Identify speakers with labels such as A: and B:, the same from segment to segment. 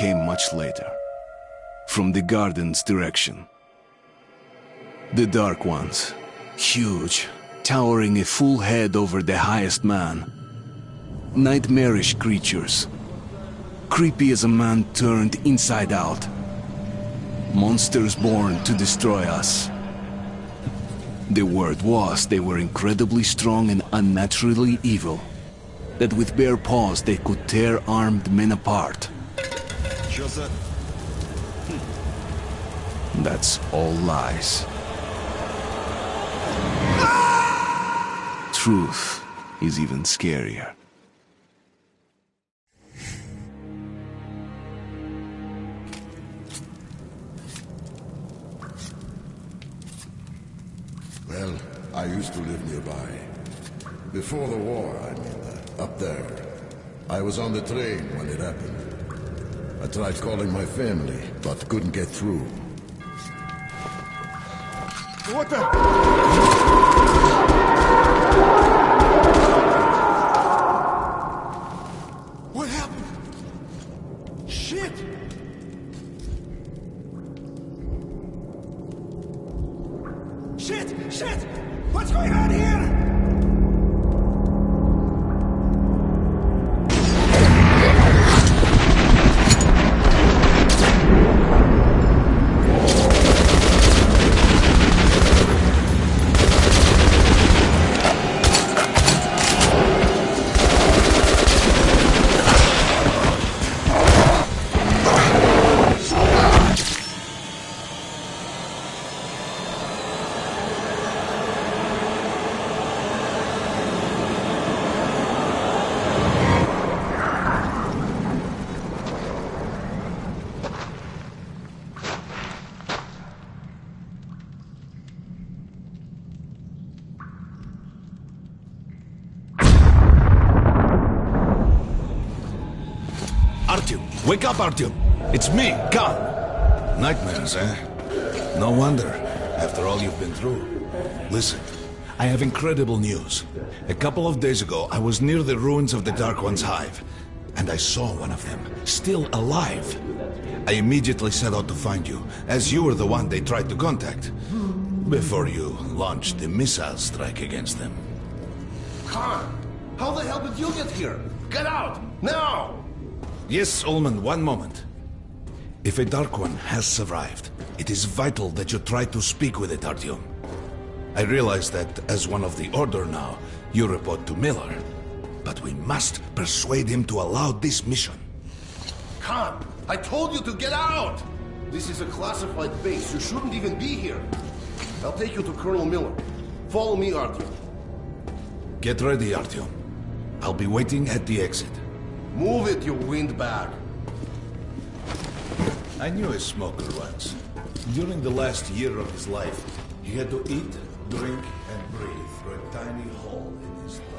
A: came much later, from the garden's direction. The Dark Ones, huge, towering a full head over the highest man. Nightmarish creatures, creepy as a man turned inside out. Monsters born to destroy us. The word was they were incredibly strong and unnaturally evil, that with bare paws they could tear armed men apart. That's all lies. Truth is even scarier.
B: Well, I used to live nearby. Before the war, I mean, up there. I was on the train when it happened. I tried calling my family, but couldn't get through. What the? What happened? Shit! Shit! Shit! What's going on here?
C: Wake up, Artyom! It's me, Khan! Nightmares, eh? No wonder, after all you've been through. Listen, I have incredible news. A couple of days ago, I was near the ruins of the Dark One's hive, and I saw one of them, still alive. I immediately set out to find you, as you were the one they tried to contact, before you launched the missile strike against them.
D: Khan, how the hell did you get here? Get out, now!
C: Yes, Ullman, one moment. If a Dark One has survived, it is vital that you try to speak with it, Artyom. I realize that, as one of the Order now, you report to Miller. But we must persuade him to allow this mission.
D: Khan, I told you to get out! This is a classified base. You shouldn't even be here. I'll take you to Colonel Miller. Follow me, Artyom.
C: Get ready, Artyom. I'll be waiting at the exit.
D: Move it, you windbag.
C: I knew a smoker once. During the last year of his life, he had to eat, drink, and breathe through a tiny hole in his throat.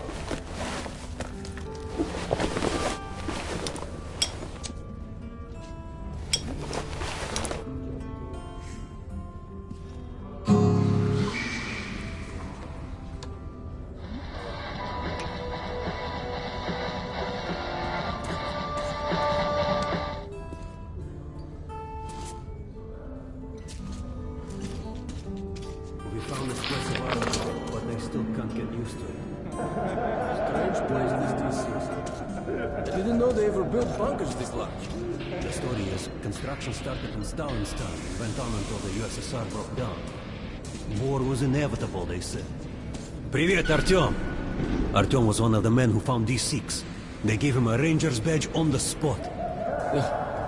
E: Construction started in Stalinstown and went on until the USSR broke down. War was inevitable, they said. Привет, Artyom! Artyom was one of the men who found D6. They gave him a ranger's badge on the spot.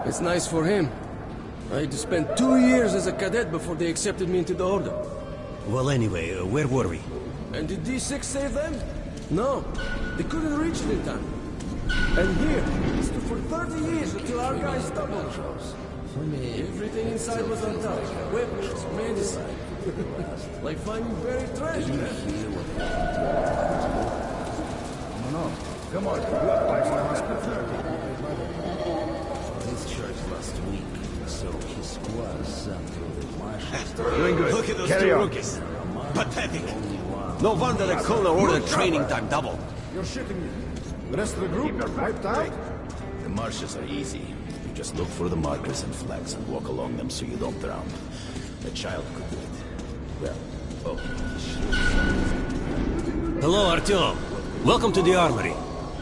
F: It's nice for him. I had to spend 2 years as a cadet before they accepted me into the Order.
E: Well, anyway, where were we?
F: And did D6 save them? No. They couldn't reach it in time. And here, it stood for 30 years until our guys stumbled. Everything inside was untouched. Weapons, medicine. Like finding buried treasure.
D: No. Come on.
G: This church last week, so his squad sent through the marshes.
H: Doing good.
G: Look at those
H: Carry
G: two
H: on.
G: rookies. Pathetic.
H: No wonder the colonel ordered training time doubled.
D: You're shitting me. The rest of the group wiped out?
G: The marshes are easy. Just look for the markers and flags and walk along them so you don't drown. A child could do it. Well, oh.
E: Hello, Artyom. Welcome to the armory.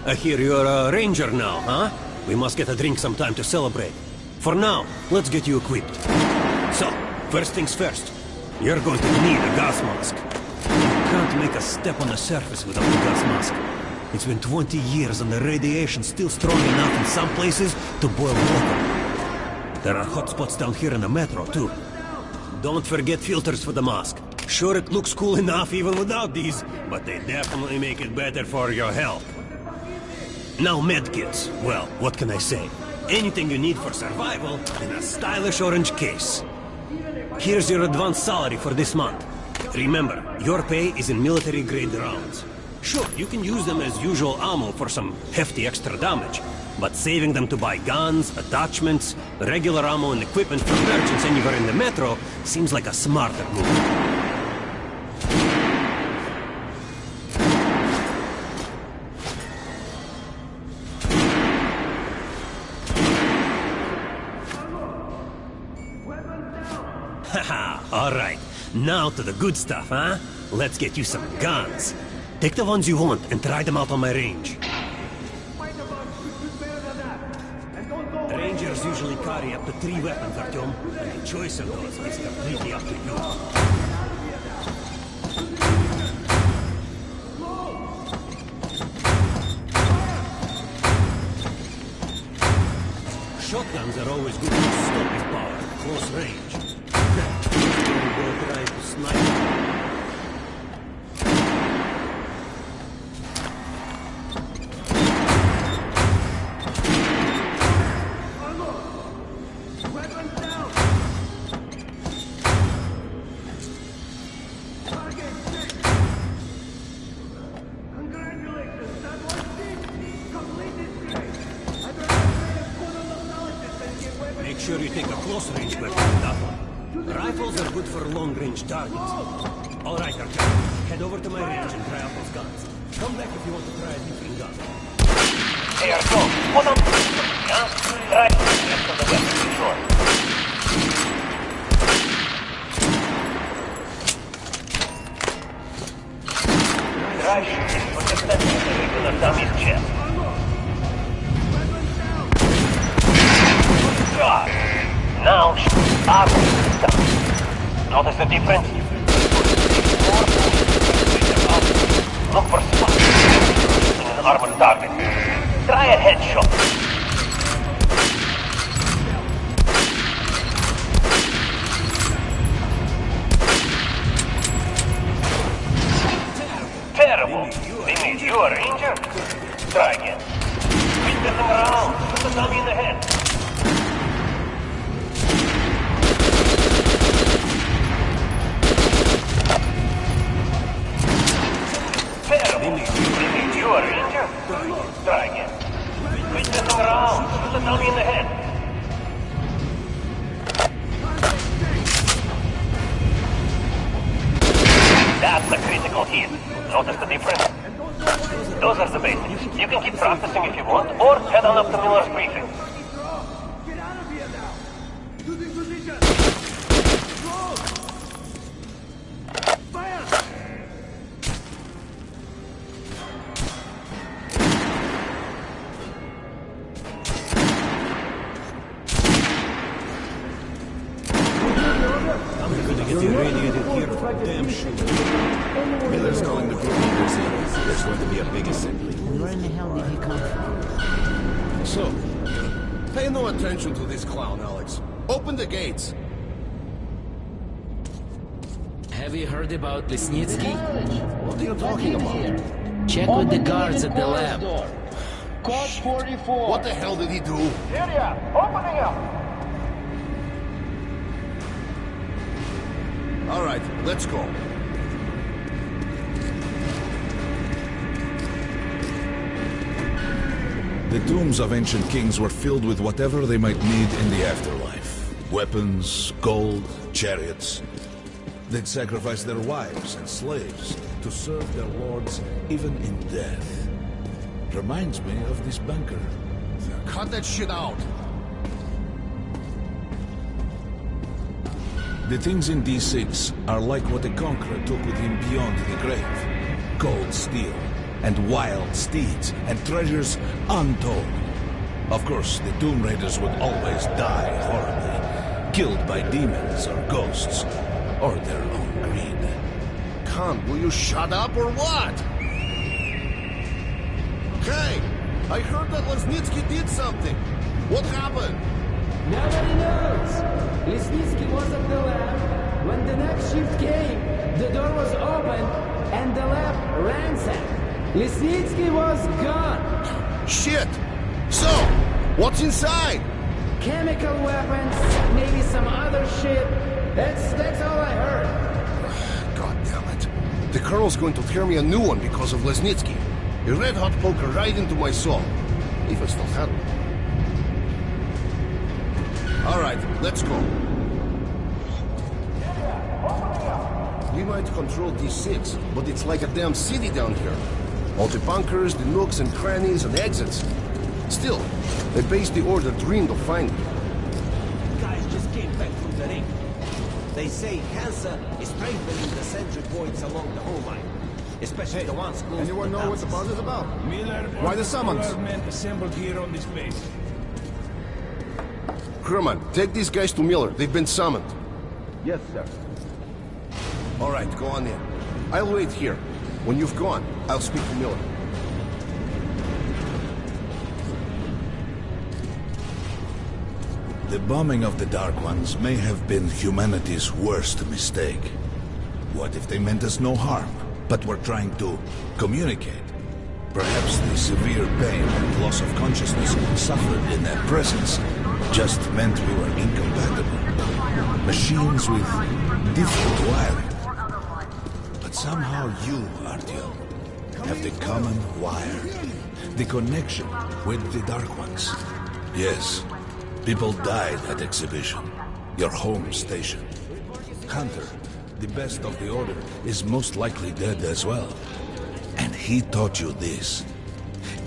E: I hear you're a ranger now, huh? We must get a drink sometime to celebrate. For now, let's get you equipped. So, first things first. You're going to need a gas mask. You can't make a step on the surface without the gas mask. It's been 20 years and the radiation's still strong enough in some places to boil water. There are hot spots down here in the metro, too. Don't forget filters for the mask. Sure, it looks cool enough even without these, but they definitely make it better for your health. Now medkits. Well, what can I say? Anything you need for survival in a stylish orange case. Here's your advance salary for this month. Remember, your pay is in military-grade rounds. Sure, you can use them as usual ammo for some hefty extra damage, but saving them to buy guns, attachments, regular ammo and equipment from merchants anywhere in the metro seems like a smarter move. Haha, alright. Now to the good stuff, huh? Let's get you some guns. Take the ones you want and try them out on my range. Rangers usually carry up to 3 weapons, Artyom, and the choice of those is completely up to you. Shotguns are always good to stop his power at close range. Go try to snipe. Make sure you take a close-range weapon with that one. Rifles are good for long-range targets. All right, Artyom. Head over to my range and try out those guns. Come back if you want to try a different gun.
I: Hey, Artyom, what on huh? Try to get to the weapon before. Try shooting for the center of the regular dummy's chest. Now, notice the difference? Look for spots in an armored target. Try a headshot. Terrible. They made you a ranger? Try again. Quit messing around. Shoot the dummy in the head. You a ranger? Try again. Quit messing around. Shoot the dummy in the head. That's a critical hit. Notice the difference? Those are the basics. You can keep practicing if you want, or head on up to Miller's briefing.
F: Get out of here now! To the position! Fire!
E: I'm gonna get you radiated here for damn sure.
G: Miller's calling the group leaders in. There's going to be a big assembly.
J: Where in the hell did he come from?
D: So, pay no attention to this clown, Alex. Open the gates.
J: Have you heard about Lesnitsky?
D: What are you talking about?
J: Check with the guards at the lab.
K: Code 44.
D: What the hell did he do?
K: Area, opening up.
D: All right, let's go.
C: The tombs of ancient kings were filled with whatever they might need in the afterlife. Weapons, gold, chariots. They'd sacrifice their wives and slaves to serve their lords even in death. Reminds me of this bunker.
D: Cut that shit out.
C: The things in D6 are like what the Conqueror took with him beyond the grave. Gold steel, and wild steeds, and treasures untold. Of course, the Tomb Raiders would always die horribly, killed by demons or ghosts, or their own greed.
D: Khan, will you shut up or what? Hey, I heard that Lesnitsky did something. What happened?
L: Nobody knows. Lesnitsky was at the lab. When the next shift came, the door was open and the lab ransacked. Lesnitsky was gone.
D: Shit! So, what's inside?
L: Chemical weapons, maybe some other shit. That's all I heard.
D: God damn it. The Colonel's going to tear me a new one because of Lesnitsky. A red-hot poker right into my soul. If I still had one. Alright, let's go. We might control D6, but it's like a damn city down here. All the bunkers, the nooks and crannies and exits. Still, the base the Order dreamed of finding.
H: Guys just came back from the ring. They say Hansa is strengthening the sentry points along the whole line. Especially the ones close.
M: Anyone know what the buzz is about? Why the summons?
G: Men assembled here on this base.
D: Herman, take these guys to Miller. They've been summoned.
M: Yes, sir.
D: All right, go on in. I'll wait here. When you've gone, I'll speak to Miller.
C: The bombing of the Dark Ones may have been humanity's worst mistake. What if they meant us no harm, but were trying to communicate? Perhaps the severe pain and loss of consciousness suffered in their presence just meant we were incompatible. Machines with different wiring. But somehow you, Artyom, have the common wire. The connection with the Dark Ones. Yes, people died at exhibition. Your home station. Hunter, the best of the Order, is most likely dead as well. And he taught you this.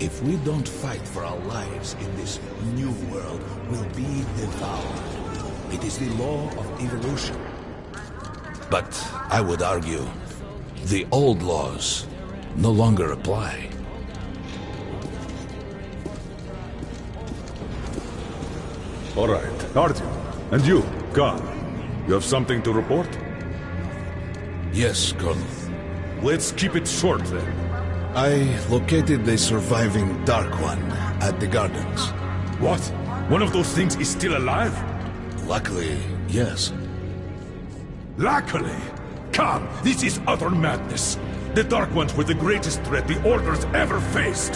C: If we don't fight for our lives in this new world, we'll be devoured. It is the law of evolution. But I would argue, the old laws no longer apply.
N: All right, Artyom. And you, Khan. You have something to report?
C: Yes, Colonel.
N: Let's keep it short, then.
C: I located the surviving Dark One at the gardens.
N: What? One of those things is still alive?
C: Luckily, yes.
N: Luckily? Come, this is utter madness. The Dark Ones were the greatest threat the Order's ever faced.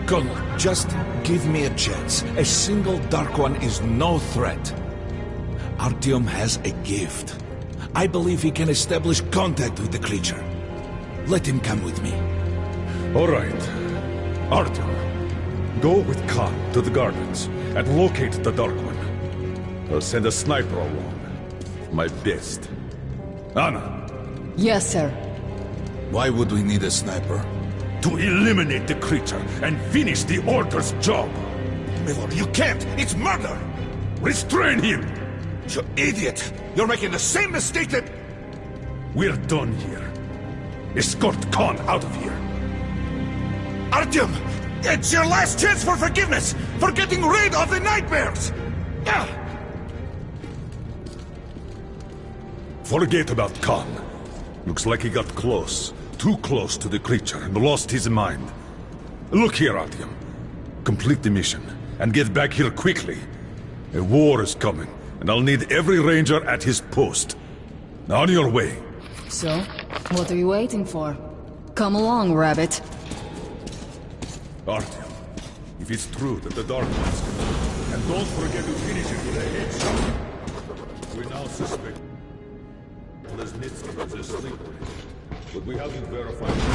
C: Colonel, just give me a chance. A single Dark One is no threat. Artyom has a gift. I believe he can establish contact with the creature. Let him come with me.
N: All right. Artyom, go with Khan to the gardens and locate the Dark One. I'll send a sniper along. My best. Anna.
O: Yes, sir.
C: Why would we need a sniper?
N: To eliminate the creature and finish the Order's job.
C: Miller, you can't! It's murder!
N: Restrain him!
C: You idiot! You're making the same mistake that...
N: We're done here. Escort Khan out of here.
C: Artyom! It's your last chance for forgiveness! For getting rid of the nightmares!
N: Forget about Khan. Looks like he got close. Too close to the creature and lost his mind. Look here, Artyom. Complete the mission and get back here quickly. A war is coming, and I'll need every ranger at his post. On your way.
O: So, what are you waiting for? Come along, Rabbit.
N: Artyom, if it's true that the Dark Ones can... And don't forget to finish it with a headshot. We now suspect... Lesnitsky is a sleeper. But we haven't verified his...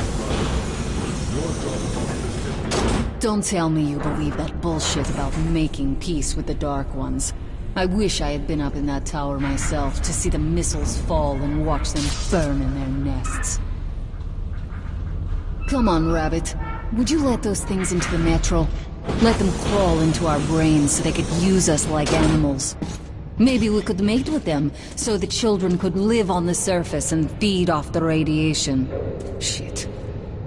O: Don't tell me you believe that bullshit about making peace with the Dark Ones. I wish I had been up in that tower myself to see the missiles fall and watch them burn in their nests. Come on, Rabbit. Would you let those things into the metro? Let them crawl into our brains so they could use us like animals. Maybe we could mate with them, so the children could live on the surface and feed off the radiation. Shit.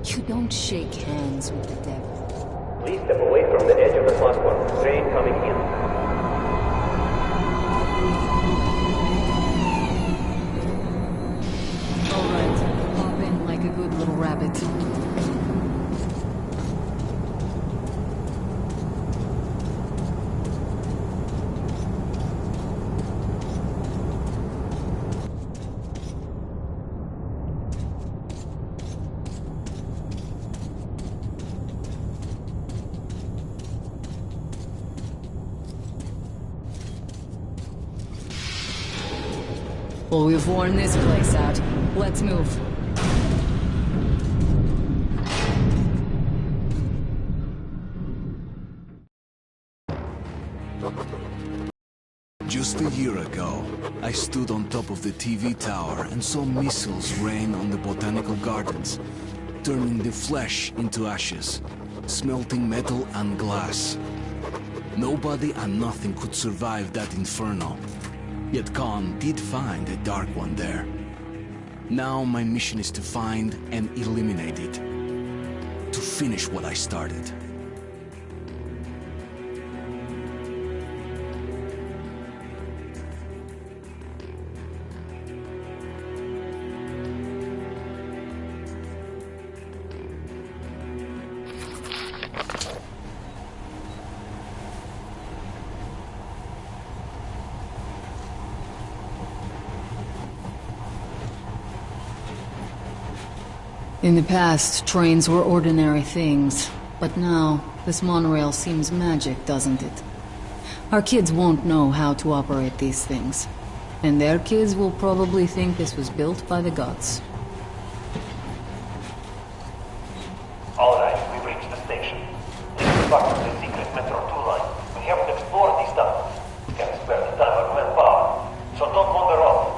O: You don't shake hands with the devil.
I: Please step away from the edge of the platform. Train coming in.
O: Alright, hop in like a good little rabbit. Well, we've worn this place out. Let's move.
A: Just a year ago, I stood on top of the TV tower and saw missiles rain on the botanical gardens, turning the flesh into ashes, smelting metal and glass. Nobody and nothing could survive that inferno. Yet Khan did find a Dark One there. Now my mission is to find and eliminate it. To finish what I started.
O: In the past, trains were ordinary things, but now, this monorail seems magic, doesn't it? Our kids won't know how to operate these things, and their kids will probably think this was built by the gods.
I: Alright, we've reached the station. This is part of the secret Metro 2 line. We haven't explored these tunnels. Can't spare the time or manpower, so don't wander off.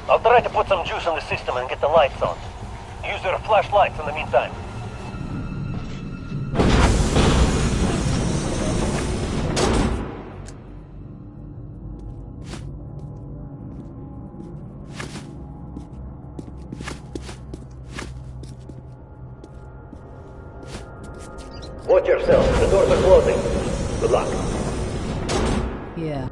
I: I'll try to put some juice in the system and get the lights on. Use your flashlights in the meantime. Watch yourself. The doors are closing. Good luck.
O: Yeah.